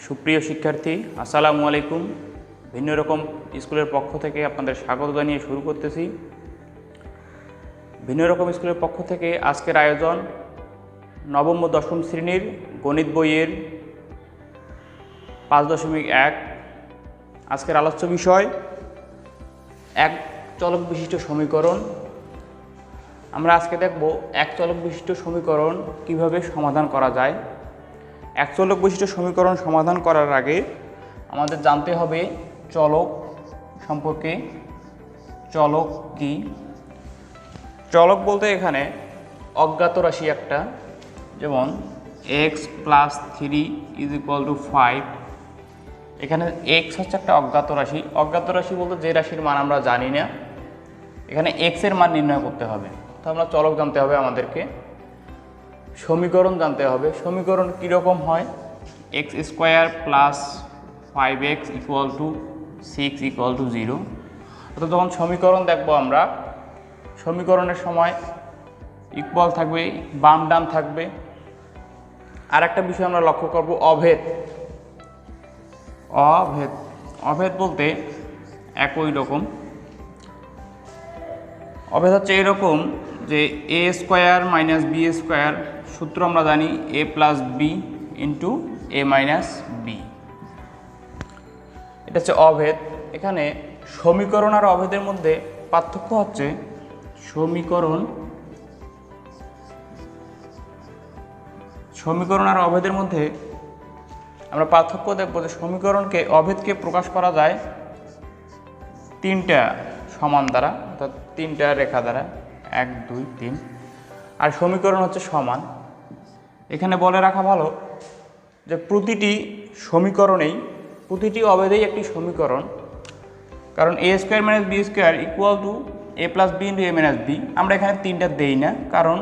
সুপ্রিয় শিক্ষার্থী, আসসালামু আলাইকুম। ভিন্ন রকম স্কুলের পক্ষ থেকে আপনাদের স্বাগত জানিয়ে শুরু করতেছি। ভিন্ন রকম স্কুলের পক্ষ থেকে আজকের আয়োজন নবম ও দশম শ্রেণীর গণিত বইয়ের 5.1। আজকের আলোচ্য বিষয় এক চলক বিশিষ্ট সমীকরণ। আমরা আজকে দেখব এক চলক বিশিষ্ট সমীকরণ কিভাবে সমাধান করা যায়। এক চলক বিশিষ্ট সমীকরণ সমাধান করার আগে আমাদের জানতে হবে চলক সম্পর্কে। চলক কি? চলক বলতে এখানে অজ্ঞাত রাশি একটা, যেমন x + 3 = 5। এখানে x হচ্ছে একটা অজ্ঞাত রাশি। অজ্ঞাত রাশি বলতে যে রাশির মান আমরা জানি না, এখানে x এর মান নির্ণয় করতে হবে। তো আমরা চলক জানতে হবে আমাদেরকে, সমীকরণ জানতে হবে। সমীকরণ কীরকম হয়? x² + 5x = 6 = 0। অর্থাৎ যখন সমীকরণ দেখব আমরা, সমীকরণের সময় ইকুয়াল থাকবে, বাম ডান থাকবে। আর একটা বিষয় আমরা লক্ষ্য করব, অভেদ। অভেদ অভেদ বলতে একই রকম। অভেদ হচ্ছে এরকম যে a² - b² সূত্র আমরা জানি a + b × a - b। এটা হচ্ছে অভেদ। এখানে সমীকরণ আর অভেদের মধ্যে পার্থক্য হচ্ছে সমীকরণ আর অভেদের মধ্যে আমরা পার্থক্য দেখব যে সমীকরণকে, অভেদকে প্রকাশ করা যায় 3টা সমান দ্বারা, অর্থাৎ 3টা রেখা দ্বারা, 1 2 3। আর সমীকরণ হচ্ছে সমান। এখানে বলে রাখা ভালো যে প্রতিটি সমীকরণেই, প্রতিটি অভেদেই একটি সমীকরণ। কারণ a² - b² = a + b × a - b। আমরা এখানে 3টা দেই না, কারণ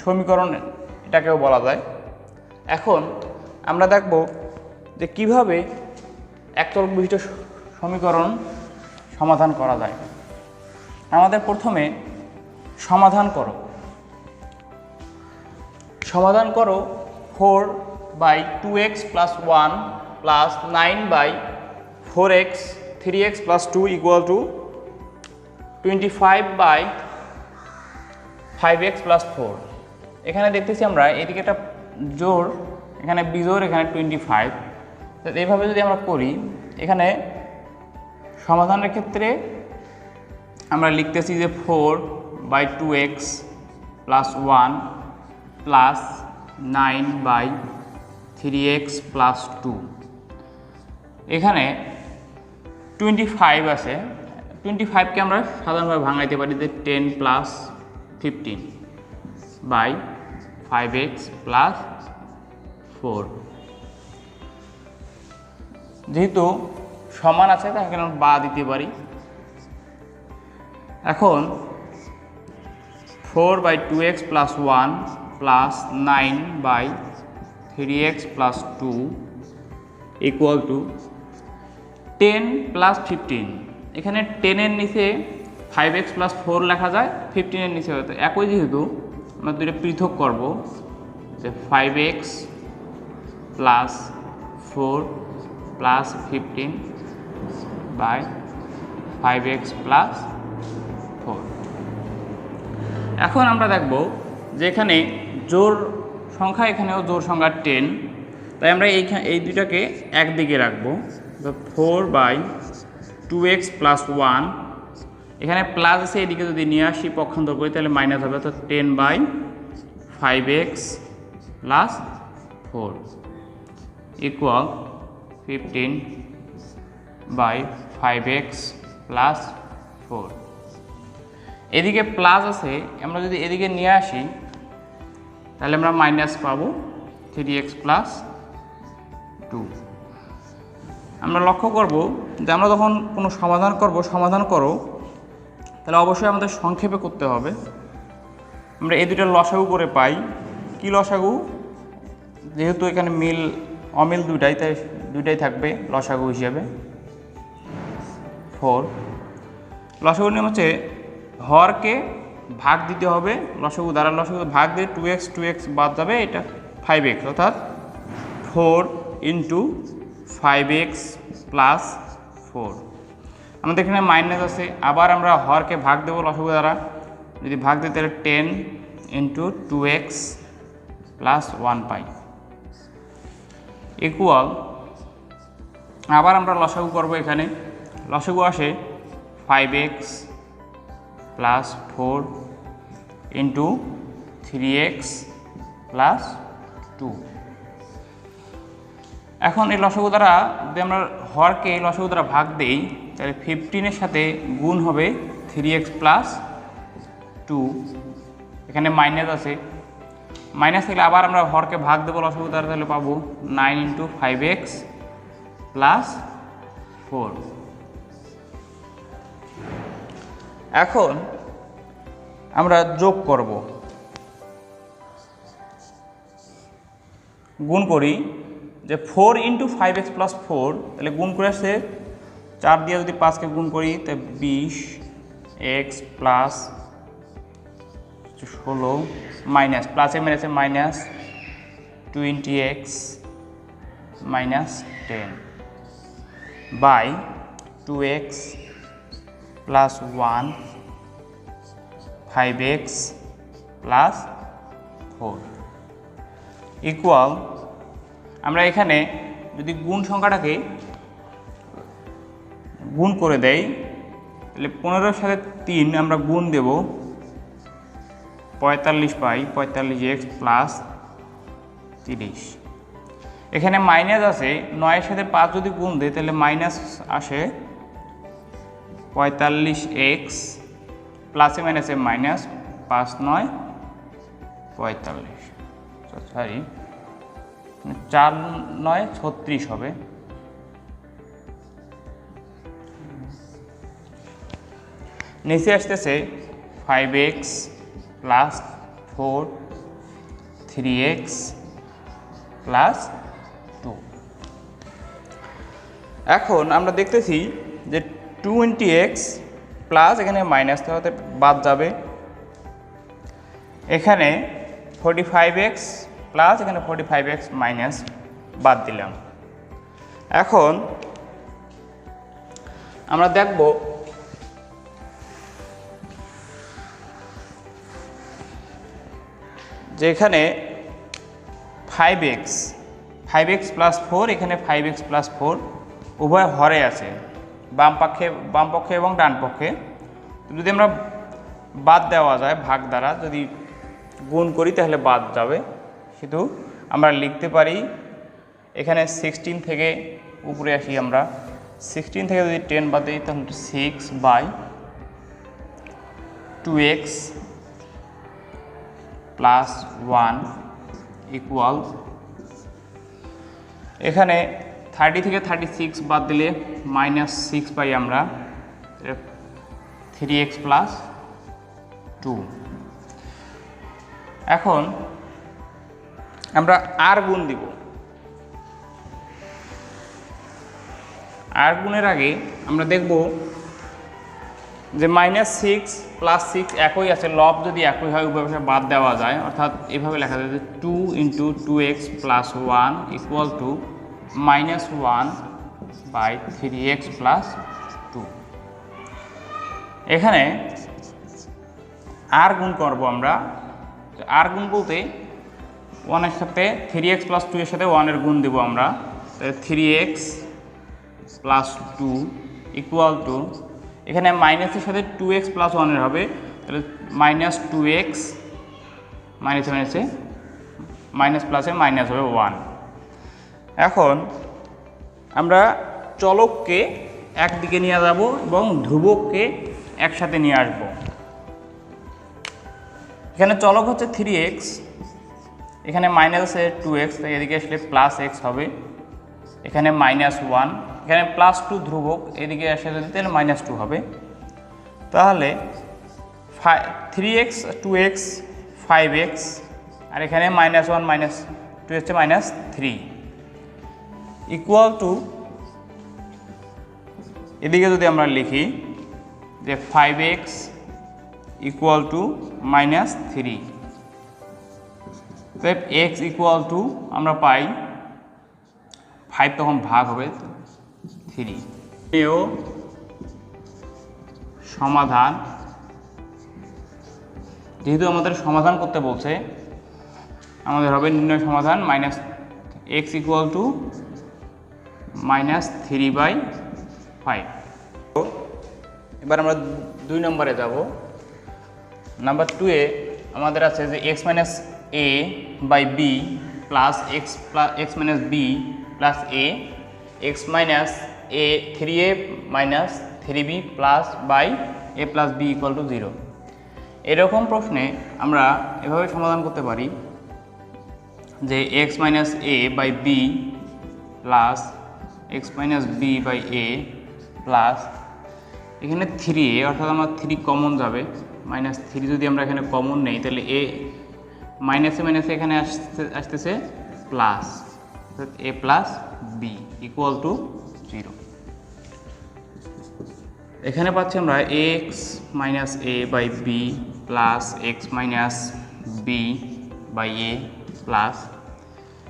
সমীকরণ এটাকেও বলা যায়। এখন আমরা দেখব যে কিভাবে এক চলক বিশিষ্ট সমীকরণ সমাধান করা যায়। আমাদের প্রথমে সমাধান করো 4/2x + 1 + 9/4x 3x + 2 = 25/5x + 4। এখানে দেখতেছি আমরা এদিকে একটা জোড়, এখানে বিজোড়, এখানে 25। তো এইভাবে যদি আমরা করি, এখানে সমাধানের ক্ষেত্রে আমরা লিখতেছি যে 4/2x + 1 + 9/3x + 2। এখানে 25 আছে। 25কে আমরা সাধারণভাবে ভাঙাইতে পারি যে 10 + 15/5x + 4। যেহেতু সমান আছে তাই এখানে আমরা বা দিতে পারি। এখন 4/2x + 1 + 9/3x + 2 = 10 + 15। এখানে 10 এর নিচে 5x + 4 লেখা যায়, 15 এর নিচে হয়তো একই। যেহেতু আমরা দুটো পৃথক করব, যে 5x + 4 + 15/5x + 4। এখন আমরা দেখব যে এখানে জোড় সংখ্যা, এখানেও জোড় সংখ্যা 10। তাই আমরা এই দুটাকে একদিকে রাখবো। 4/2x + 1, এখানে প্লাস আছে, এদিকে যদি নিয়ে আসি পক্ষান্তর করি তাহলে মাইনাস হবে, অর্থাৎ 10/5x + 4 = 15/5x + 4। এদিকে প্লাস আছে, আমরা যদি এদিকে নিয়ে আসি তাহলে আমরা মাইনাস পাবো, 3x + 2। আমরা লক্ষ্য করব যে আমরা যখন কোনো সমাধান করো তাহলে অবশ্যই আমাদের সংক্ষেপে করতে হবে। আমরা এই দুইটা লসাগু করে পাই। কি লসাগু? যেহেতু এখানে অমিল দুইটাই, তাই দুইটাই থাকবে লসাগু হিসেবে। 4 লসাগু নিয়ম হচ্ছে হরকে ভাগ দিতে হবে লসাগু দ্বারা। লসাগু ভাগ দিয়ে 2x বাদ যাবে, এটা 5x, অর্থাৎ 4 × 5x প্লাস 4। আমাদের এখানে মাইনাস আছে, আবার আমরা হরকে ভাগ দেবো লসাগু দ্বারা। যদি ভাগ দিই তাহলে 10 ইন্টু 2x প্লাস 1 পাই ইকুয়াল, আবার আমরা লসাগু করবো। এখানে লসাগু আসে 5x plus 4 into 3x plus 2। এখন এই লসাগু দ্বারা যদি আমরা হরকে এই লসাগু দ্বারা ভাগ দিই তাহলে 15-এর সাথে গুণ হবে 3x প্লাস 2। এখানে মাইনাস আছে, মাইনাস থাকলে আবার আমরা হরকে ভাগ দেবো লসাগু দ্বারা, তাহলে পাবো 9 ইন্টু 5x প্লাস 4। এখন আমরা যোগ করব, গুণ করি যে 4 ইন্টু 5x প্লাস 4, তাহলে গুণ করে আসছে 4 দিয়ে যদি 5কে গুণ করি তাহলে 20x প্লাস 16 মাইনাস প্লাসে মাইনাসে minus 20x minus 10 by 2x plus 1 5x plus 4 equal, আমরা এখানে যদি গুণ সংখ্যাটাকে গুণ করে দেই তাহলে 15-এর সাথে 3 আমরা গুণ দেব 45 পাই 45x প্লাস 30। এখানে মাইনাস আছে, 9-এর সাথে 5 যদি গুণ দেয় তাহলে মাইনাস আসে 45x প্লাসে মাইনাসে মাইনাস 5 9 45, সরি 4 9 36 হবে। নিচে আসতেছে 5x প্লাস 4 3x প্লাস 2। এখন আমরা দেখতেছি যে 20x প্লাস এখানে মাইনাস হতে বাদ যাবে, এখানে 45x প্লাস এখানে 45x মাইনাস বাদ দিলাম। এখন আমরা দেখব যে এখানে 5x প্লাস 4, এখানে 5x প্লাস 4 উভয় হরে আছে, বাম পক্ষে এবং ডান পক্ষে। যদি আমরা বাদ দেওয়া যায় ভাগ দ্বারা, যদি গুণ করি তাহলে বাদ যাবে, শুধু আমরা লিখতে পারি এখানে 16 থেকে উপরে আসি, আমরা 16 থেকে যদি 10 বাদ দিই তাহলে 6 বাই 2x প্লাস 1 ইকুয়াল, এখানে 30 থেকে 36 বাদ দিলে মাইনাস 6 পাই আমরা 3x প্লাস 2। এখন আমরা আর গুণ দিব, আর গুণের আগে আমরা দেখব যে -6 প্লাস 6 একই আছে, লব যদি একই হয় উভয় পাশে বাদ দেওয়া যায়, অর্থাৎ এভাবে লেখা যায় যে 2 into 2x plus 1 equal to -1 by 3x plus 2। এখানে আর গুণ করব আমরা, আর গুণ বলতে 1-এর সাথে 3x প্লাস 2 এর সাথে 1-এর গুণ দেবো আমরা, তাহলে 3x প্লাস 2 ইকুয়াল টু, এখানে মাইনাসের সাথে 2x প্লাস 1-এর হবে, তাহলে -2x মাইনাসে মাইনাসে মাইনাস প্লাসে মাইনাস হবে 1। এখন আমরা চলককে একদিকে নিয়ে যাব এবং ধ্রুবককে একসাথে নিয়ে আসব। এখানে চলক হচ্ছে 3x, এখানে মাইনাস আছে 2x, তাই এদিকে আসলে প্লাস x হবে, এখানে -1, এখানে +2 ধ্রুবক, এদিকে আসলে যদি তাহলে -2 হবে। তাহলে 3x 2x 5x, আর এখানে -1 -2 হচ্ছে -3 ইকুয়াল টু, এদিকে যদি আমরা লিখি যে 5x equal to -3, x equal to আমরা পাই 5 তখন ভাগ হবে 3। এও সমাধান, যেহেতু আমাদের সমাধান করতে বলছে আমাদের হবে নির্ণয় সমাধান -x = -3/5। এবার আমরা 2 নম্বরে যাব। নাম্বার 2 এ আমাদের আছে যে x - a/b + x - b + a, x - a 3a - 3b + a + b = 0। এরকম প্রশ্নে আমরা এভাবে সমাধান করতে পারি যে x - a/b + x - b/a plus এখানে 3a, অর্থাৎ আমরা 3 কমন যাবে, -3 যদি আমরা এখানে কমন নেই তাহলে a মাইনাসে মাইনাসে এখানে আসতেছে প্লাস, অর্থাৎ a + b = 0। এখানে পাচ্ছি আমরা x - a/b + x - b/a plus,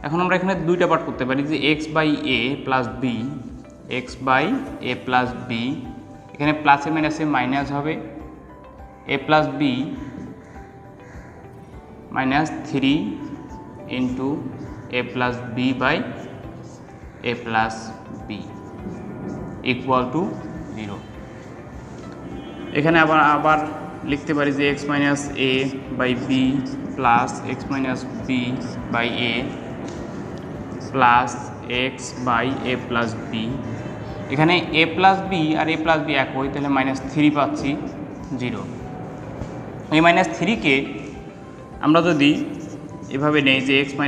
এখন আমরা এখানে দুইটা পার্ট করতে পারি যে x/a + b, x/a + b, এখানে প্লাসে মাইনাসে মাইনাস হবে, a + b -3 × a + b/a + b = 0। এখানে আবার লিখতে পারি যে x - a/b + x - b/a + x/a + b, এখানে a + b R a + b একই, তাহলে -3 পাচ্ছি 0। এই -3 কে আমরা যদি এভাবে নেই যে x - a/a -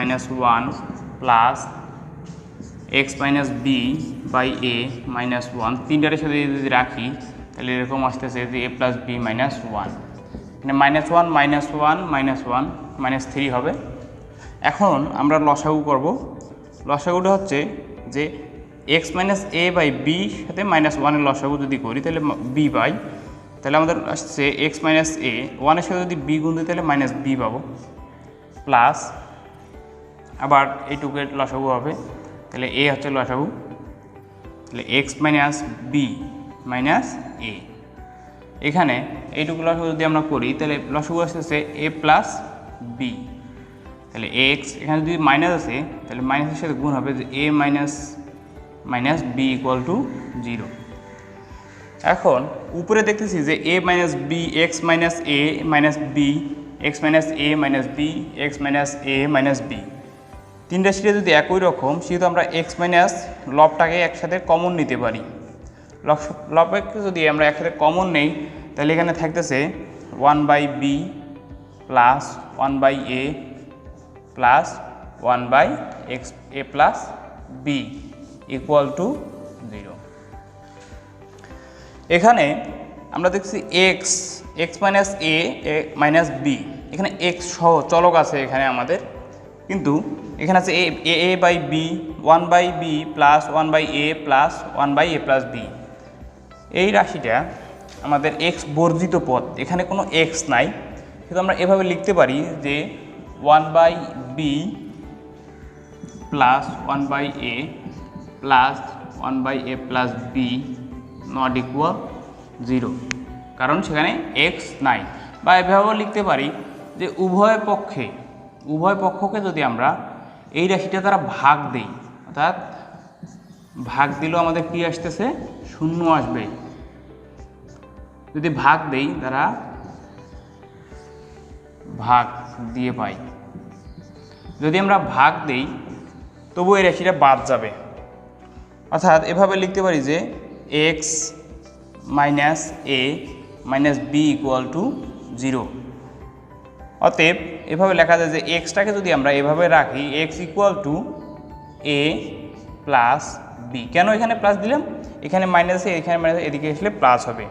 1 + x - b/a - 1, তিনটার সাথে যদি রাখি তাহলে এরকম আসতেছে যে a + b - 1, এখানে -1 -1 -1 -3 হবে। এখন আমরা লসাগু করব। লসাগুটা হচ্ছে যে x - a/b সাথে -1 এর লসাগু যদি করি তাহলে b পাই, তাহলে আমাদের আসছে x - a, 1 এর সাথে যদি b গুণ দিই তাহলে -b পাবো, প্লাস আবার এইটুকের লসাগু হবে, তাহলে a হচ্ছে লসাগু, তাহলে x - b - a, এখানে এইটুকু লসাগু যদি আমরা করি তাহলে লসাগু আসতেছে a + b, তাহলে x এখানে যদি মাইনাস আছে তাহলে মাইনাসের সাথে গুণ হবে যে a - b = 0। এখন উপরে দেখতেছি যে a - b, x - a - b, x - a - b, x - a - b, তিনটা সিটে যদি একই রকম, সেহেতু আমরা x - লবটাকে একসাথে কমন নিতে পারি। লবকে যদি আমরা একসাথে কমন নেই তাহলে এখানে থাকতেছে 1/b + 1/a + 1/x a + b = 0। এখানে আমরা দেখছি x - a - b, এখানে x সহ চলক আছে এখানে আমাদের, কিন্তু এখানে আছে a/b 1/b + 1/a + 1/a + b, এই রাশিটা আমাদের x বর্জিত পদ, এখানে কোনো x নাই, কিন্তু আমরা এভাবে লিখতে পারি যে 1/b + 1/a + 1/a + b ≠ 0, কারণ সেখানে x নাই। বা এভাবেও লিখতে পারি যে উভয় পক্ষকে যদি আমরা এই রাশিটা দ্বারা ভাগ দিই, অর্থাৎ ভাগ দিলেও আমাদের কি আসতেছে, 0 আসবে। যদি ভাগ দেই দ্বারা ভাগ দিয়ে পাই, যদি আমরা ভাগ দেই তবু এই রাশিটা বাদ যাবে, অর্থাৎ এভাবে লিখতে পারি যে x - a - b = 0। অতএব এভাবে লেখা যায় যে এক্সটাকে যদি আমরা এভাবে রাখি x = a + b, কেন এখানে প্লাস দিলাম, এখানে মাইনাস আছে, এখানে মাইনাস, এদিকে আসলে প্লাস হবে।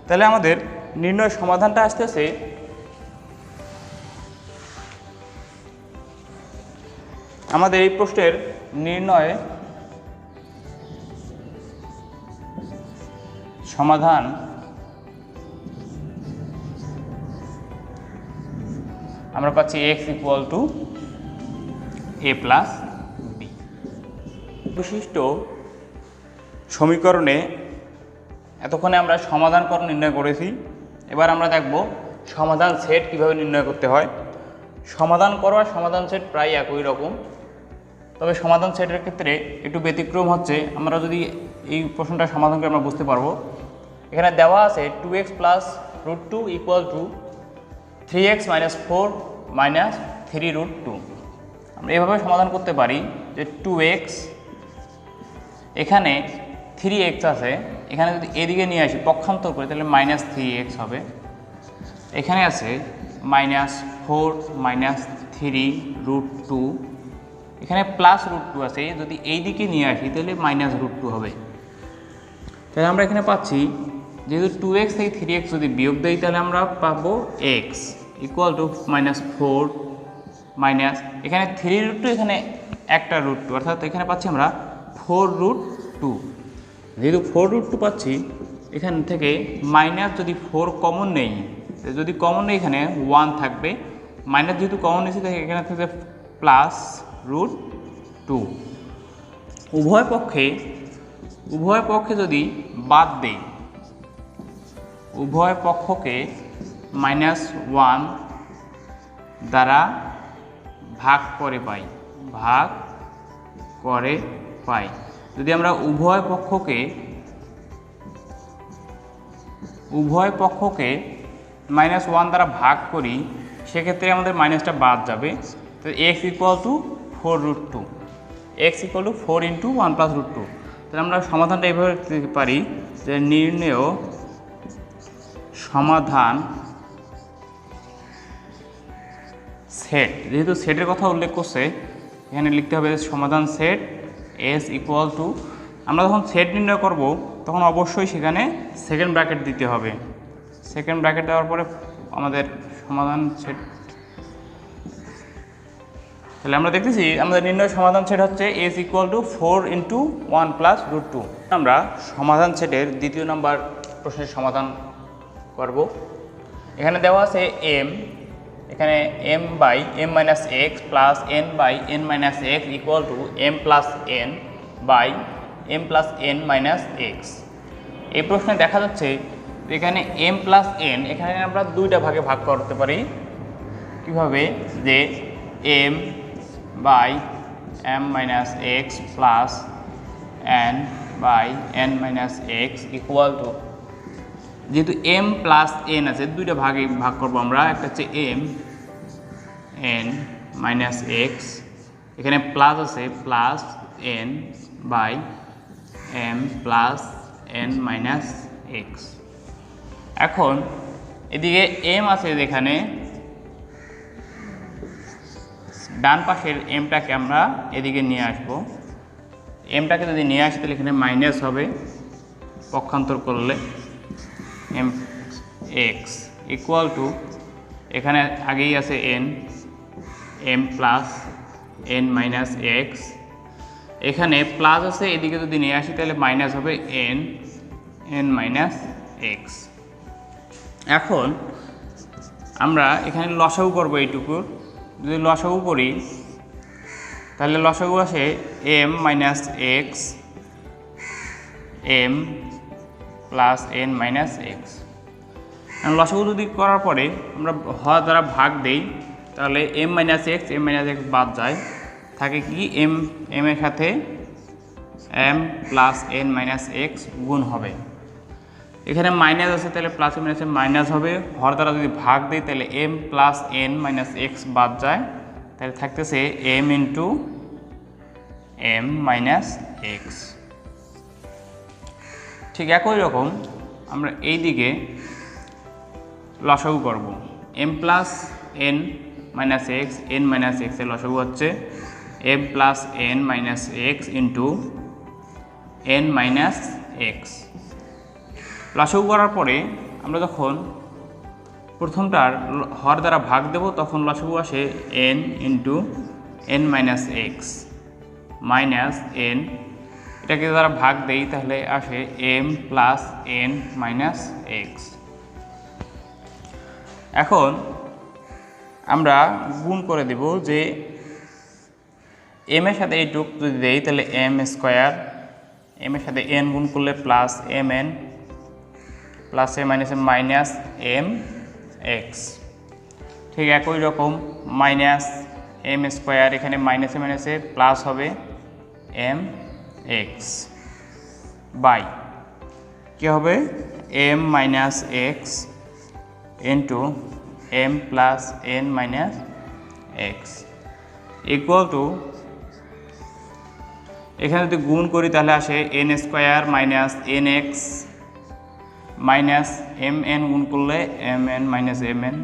তাহলে আমাদের নির্ণয় সমাধানটা আসতেছে আমাদের এই প্রশ্নের নির্ণয় সমাধান আমরা পাচ্ছি x = a + b। বিশিষ্ট সমীকরণে এতক্ষণে আমরা সমাধানকরণ নির্ণয় করেছি। এবার আমরা দেখব সমাধান সেট কিভাবে নির্ণয় করতে হয়। সমাধান করো আর সমাধান সেট প্রায় একই রকম, তবে সমাধান সেটের ক্ষেত্রে একটু ব্যতিক্রম হচ্ছে, আমরা যদি এই প্রশ্নটা সমাধান করে আমরা বুঝতে পারবো। এখানে দেওয়া আছে 2x plus √2 equal to 3x minus 4 minus 3√2। আমরা এভাবে সমাধান করতে পারি যে 2x, এখানে 3x আছে, এখানে যদি এদিকে নিয়ে আসি পক্ষান্তর করে তাহলে মাইনাস 3x হবে। এখানে আছে মাইনাস 4 মাইনাস 3√2, এখানে প্লাস √2 আছে, যদি এই দিকে নিয়ে আসি তাহলে মাইনাস √2 হবে। তাহলে আমরা এখানে পাচ্ছি যেহেতু 2x থেকে 3x যদি বিয়োগ দেই তাহলে আমরা পাবো x equal to minus 4 minus, এখানে 3√2, এখানে একটা √2, অর্থাৎ এখানে পাচ্ছি আমরা 4√2। যেহেতু 4√2 পাচ্ছি, এখান থেকে মাইনাস যদি 4 কমন নেই, যদি কমন নেই এখানে 1 থাকবে, মাইনাস যেহেতু কমন নিয়েছি তাই এখানে থেকে প্লাস √2। উভয় পক্ষে যদি বাদ দেই, উভয় পক্ষকে -1 দ্বারা ভাগ করে পাই। যদি আমরা উভয় পক্ষকে -1 দ্বারা ভাগ করি, সেক্ষেত্রে আমাদের মাইনাসটা বাদ যাবে। তো x equal to 4√2, x equal to 4 into 1 plus √2। তাহলে আমরা সমাধানটা এইভাবে দিতে পারি যে নির্ণেয় সমাধান সেট। যেহেতু সেটের কথা উল্লেখ করছে, এখানে লিখতে হবে সমাধান সেট s ইকুয়াল টু, আমরা যখন সেট নির্ণয় করব তখন অবশ্যই সেখানে সেকেন্ড ব্র্যাকেট দিতে হবে। সেকেন্ড ব্র্যাকেট দেওয়ার পরে আমাদের সমাধান সেট, তাহলে আমরা দেখতেছি আমাদের নির্ণয় সমাধান সেট হচ্ছে s equal to 4 into 1 plus √2। আমরা সমাধান সেটের দ্বিতীয় নাম্বার প্রশ্নের সমাধান করব। এখানে দেওয়া আছে m, এখানে m by m minus X plus n by n minus x equal to m plus n by m plus n minus X. এই প্রশ্নে দেখা যাচ্ছে এখানে m প্লাস n, এখানে আমরা দুইটা ভাগে ভাগ করতে পারি। কিভাবে? যে m by m minus X plus n by n minus x equal to, যেহেতু m প্লাস n আছে দুইটা ভাগে ভাগ করবো আমরা, একটা হচ্ছে m n মাইনাস এক্স, এখানে প্লাস আছে plus n by m plus n minus x. এখন এদিকে m আছে, যেখানে ডান পাশের mটাকে আমরা এদিকে নিয়ে আসব। mটাকে যদি নিয়ে আসি তাহলে এখানে মাইনাস হবে পক্ষান্তর করলে, m x ইকুয়াল টু, এখানে আগেই আছে n, m plus n minus X, এখানে প্লাস আছে, এদিকে যদি নিয়ে আসি তাহলে মাইনাস হবে n মাইনাস এক্স। এখন আমরা এখানে লসাগু করবো এইটুকুর, যদি লসাগু করি তাহলে লসাগু আসে m minus x m plus n minus x. লসাগু যদি করার পরে আমরা হর দ্বারা ভাগ দেই তাহলে m মাইনাস এক্স বাদ যায়, থাকে কি m এর সাথে m plus n minus x গুণ হবে। এখানে মাইনাস আছে তাহলে প্লাস মাইনাসে মাইনাস হবে, হর দ্বারা যদি ভাগ দেই তাহলে m plus n minus x বাদ যায়, তাহলে থাকতেছে m into m minus x. ঠিক একই রকম আমরা এই দিকে লসাগু করব, m plus n minus x, n minus এক্সের লসাগু হচ্ছে m plus n minus x into n minus x. লসাগু করার পরে আমরা যখন প্রথমটার হর দ্বারা ভাগ দেব তখন লসাগু আসে n into n minus x minus n, এটাকে দ্বারা ভাগ দেই তাহলে আসে m plus n minus x. এখন আমরা গুণ করে দেব যে এম এর সাথে এইটুক যদি দেই তাহলে এম স্কোয়ার, এম এর সাথে এন গুণ করলে প্লাস এম এন, প্লাস এ minus M minus M X. ঠিক একই রকম মাইনাস এম স্কোয়ার, এখানে মাইনাসে মাইনাসে প্লাস হবে এম এক্স বাই কী হবে m minus x into m plus N minus x equal to, এখানে যদি গুণ করি তাহলে আসে n square minus n x minus M n গুণ করলে m n minus M N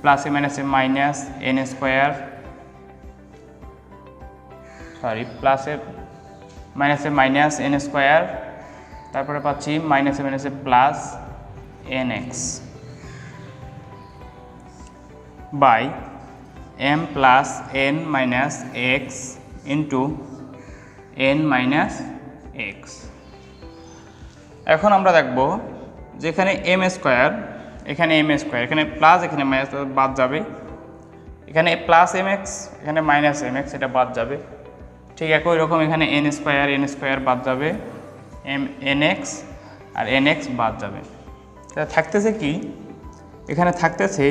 plus A minus a minus n square, sorry plus a মাইনাসে minus n square, তারপরে পাচ্ছি মাইনাসে মাইনাসে plus n x by M plus N minus x into N minus x. এখন আমরা দেখব যেখানে M square, এখানে এম স্কোয়ার, এখানে প্লাস এখানে মাইনাস বাদ যাবে, এখানে প্লাস এম এক্স এখানে মাইনাস এম এক্স এটা বাদ যাবে। ঠিক একই রকম এখানে এন স্কোয়ার বাদ যাবে, এন এক্স আর এন এক্স বাদ যাবে। তা থাকতেছে কি, এখানে থাকতেছে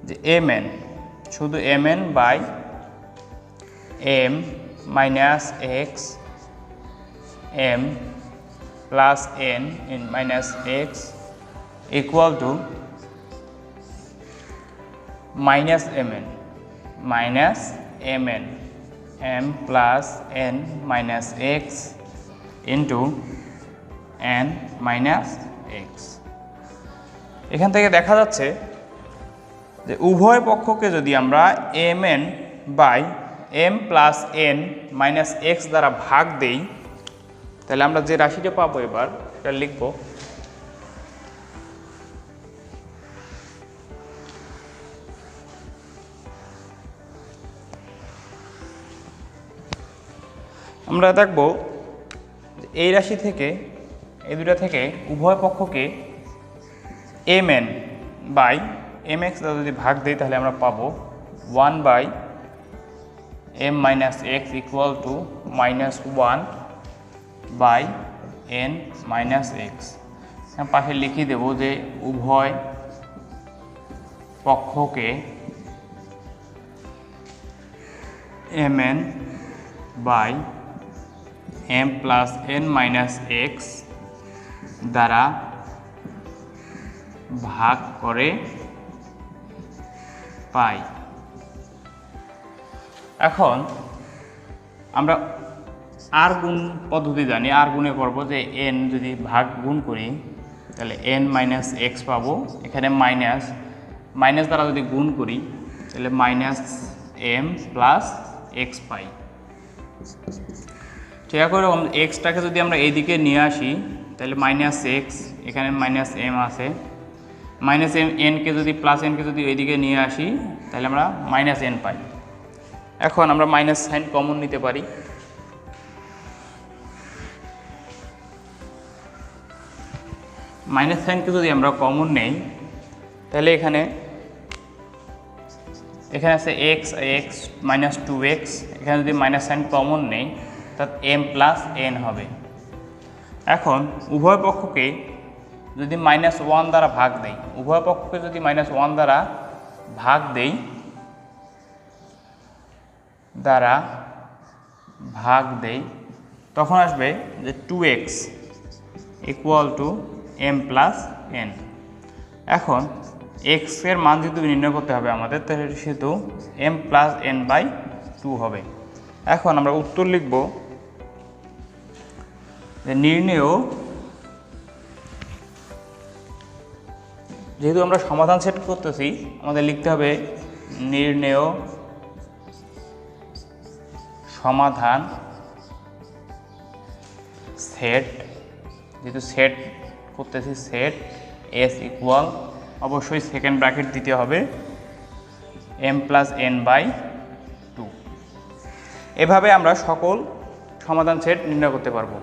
যে এম এন, শুধু M N by M minus X M plus N in minus x equal to minus M N M plus N minus x into N minus X. এখান থেকে দেখা যাচ্ছে যে উভয় পক্ষকে যদি আমরা M N by M plus N minus X দ্বারা ভাগ দেই তাহলে আমরা যে রাশিটা পাবো এবার এটা লিখব। আমরা দেখব এই রাশি থেকে, এই দুটা থেকে উভয় পক্ষকে M N by M X যদি ভাগ দিই তাহলে আমরা পাবো 1 by M minus x equal to minus 1 by N minus X. পাশে লিখিয়ে দেব যে উভয় পক্ষকে M N by M plus N minus X দ্বারা ভাগ করে পাই। এখন আমরা আর গুণ পদ্ধতি জানি, আর গুণে করব যে এন যদি ভাগ গুণ করি তাহলে এন মাইনাস এক্স পাবো, এখানে মাইনাস দ্বারা যদি গুণ করি তাহলে মাইনাস এম প্লাস এক্স পাই। ঠিক আছে, এরকম এক্সটাকে যদি আমরা এইদিকে নিয়ে আসি তাহলে মাইনাস এক্স, এখানে মাইনাস এম আছে, মাইনাস এম এনকে যদি প্লাস এনকে যদি এইদিকে নিয়ে আসি তাহলে আমরা মাইনাস এন পাই। এখন আমরা মাইনাস সাইন কমন নিতে পারি, মাইনাস সাইনকে যদি আমরা কমন নেই তাহলে এখানে আছে এক্স এক্স মাইনাস 2x, এখানে যদি মাইনাস সাইন কমন নেই তাহলে এম প্লাস এন হবে। এখন উভয় পক্ষকে যদি -1 দ্বারা ভাগ দেই, উভয় পক্ষকে যদি -1 দ্বারা ভাগ দেই তখন আসবে যে 2x equal to M plus N. এখন x এর মান যেহেতু নির্ণয় করতে হবে আমাদের, তাহলে সেহেতু এম প্লাস এন বাই 2 হবে। এখন আমরা উত্তর লিখব যে নির্ণেয়, যেহেতু আমরা সমাধান সেট করতেছি আমাদের লিখতে হবে নির্ণেয় সমাধান সেট, যেহেতু সেট করতেছি সেট এস ইকুয়াল, অবশ্যই সেকেন্ড ব্র্যাকেট দিতে হবে এম প্লাস এন বাই 2। এভাবে আমরা সকল সমাধান সেট নির্ণয় করতে পারবো।